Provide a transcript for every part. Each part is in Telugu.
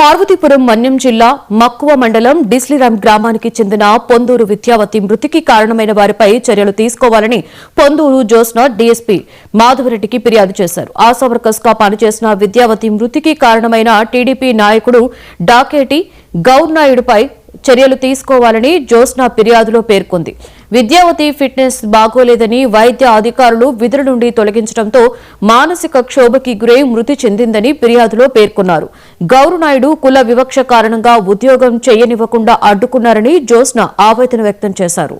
పార్వతీపురం మన్యం జిల్లా మక్కువ మండలం డిస్లిరాం గ్రామానికి చెందిన పొందూరు విద్యావతి మృతికి కారణమైన వారిపై చర్యలు తీసుకోవాలని పొందూరు జోస్నా డీఎస్పీ మాధవరెడ్డికి ఫిర్యాదు చేశారు. ఆశా వర్కర్స్ గా పనిచేసిన విద్యావతి మృతికి కారణమైన టీడీపీ నాయకుడు డాకేటి గౌర్నాయుడుపై చర్యలు తీసుకోవాలని జోస్నా ఫిర్యాదులో పేర్కొంది. విద్యావతి ఫిట్నెస్ బాగోలేదని వైద్య అధికారులు విధుల నుండి తొలగించడంతో మానసిక క్షోభకి గురై మృతి చెందిందని ఫిర్యాదులో పేర్కొన్నారు. గౌరునాయుడు కుల వివక్ష కారణంగా ఉద్యోగం చేయనివ్వకుండా అడ్డుకున్నారని జోస్నా ఆవేదన వ్యక్తం చేశారు.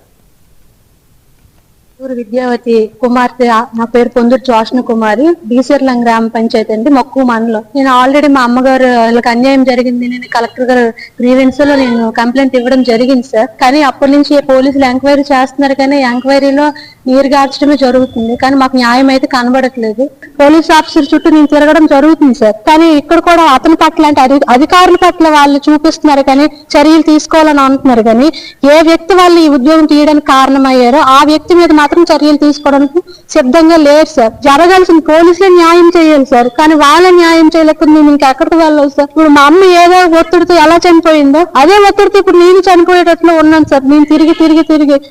విద్యావతి కుమార్తె నా పేరు పొందూరు జోష్న కుమారి, డీసీర్లం గ్రామ పంచాయతీ అండి, మక్కువ మండలం. నేను ఆల్రెడీ మా అమ్మగారు వాళ్ళకి అన్యాయం జరిగింది నేను కలెక్టర్ గారు గ్రీవెన్స్ లో నేను కంప్లైంట్ ఇవ్వడం జరిగింది సార్. కానీ అప్పటి నుంచి పోలీసులు ఎంక్వైరీ చేస్తున్నారు, కానీ ఎంక్వైరీలో నీరు గార్చడమే జరుగుతుంది, కానీ మాకు న్యాయం అయితే కనబడట్లేదు. పోలీస్ ఆఫీసర్ చుట్టూ నేను తిరగడం జరుగుతుంది సార్, కానీ ఇక్కడ కూడా అతని పట్ల అంటే అధికారుల పట్ల వాళ్ళు చూపిస్తున్నారు కానీ చర్యలు తీసుకోవాలని అంటున్నారు. కానీ ఏ వ్యక్తి వాళ్ళు ఈ ఉద్యోగం తీయడానికి కారణమయ్యారో ఆ వ్యక్తి మీద మాత్రం చర్యలు తీసుకోవడానికి సిద్ధంగా లేదు సార్. జరగాల్సిన పోలీసులే న్యాయం చేయాలి సార్, కానీ వాళ్ళ న్యాయం చేయలేకపోతే మేము ఇంకెక్కడికి వెళ్ళాలి సార్. ఇప్పుడు మా అమ్మ ఏదో ఒత్తిడితో ఎలా చనిపోయిందో అదే ఒత్తిడితో ఇప్పుడు నేను చనిపోయేటట్లు ఉన్నాను సార్. నేను తిరిగి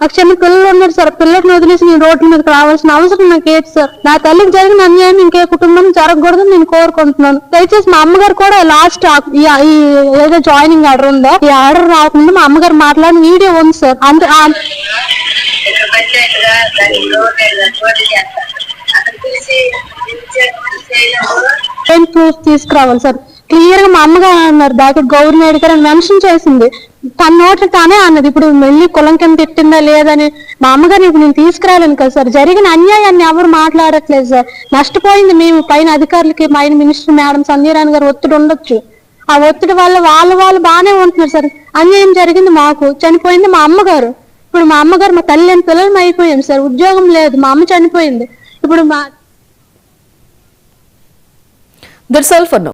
నాకు చిన్న పిల్లలు ఉన్నారు సార్, పిల్లలను వదిలేసి నేను రోడ్ల మీదకి రావాల్సిన అవసరం నాకు ఏంటి సార్? నా తల్లికి జరిగిన అన్యాయం ఇంకే కుటుంబం జరగకూడదని నేను కోరుకుంటున్నాను. దయచేసి మా అమ్మగారు కూడా లాస్ట్ ఏదో జాయినింగ్ ఆర్డర్ ఉందో ఈ ఆర్డర్ రాకుండా మా అమ్మగారు మాట్లాడిన వీడియో ఉంది సార్. ప్రూఫ్ తీసుకురావాలి సార్. క్లియర్ గా మా అమ్మగారు అన్నారు, దాకా గవర్నమెంట్ గారు మెన్షన్ చేసింది, తన నోట్లు తానే అన్నది. ఇప్పుడు మళ్ళీ కులం కింద తిట్టిందా లేదని మా అమ్మగారిని ఇప్పుడు నేను తీసుకురాలేను కదా సార్. జరిగిన అన్యాయాన్ని ఎవరు మాట్లాడట్లేదు సార్. నష్టపోయింది మేము, పైన అధికారులకి పైన మినిస్టర్ మేడం సంధ్యారాణి గారు ఒత్తిడి ఉండొచ్చు, ఆ ఒత్తిడి వల్ల వాళ్ళు బాగానే ఉంటున్నారు సార్. అన్యాయం జరిగింది మాకు, చనిపోయింది మా అమ్మగారు. ఇప్పుడు మా అమ్మగారు మా తల్లి అని పిల్లలు అయిపోయాం సార్. ఉద్యోగం లేదు, మా అమ్మ చనిపోయింది. ఇప్పుడు మా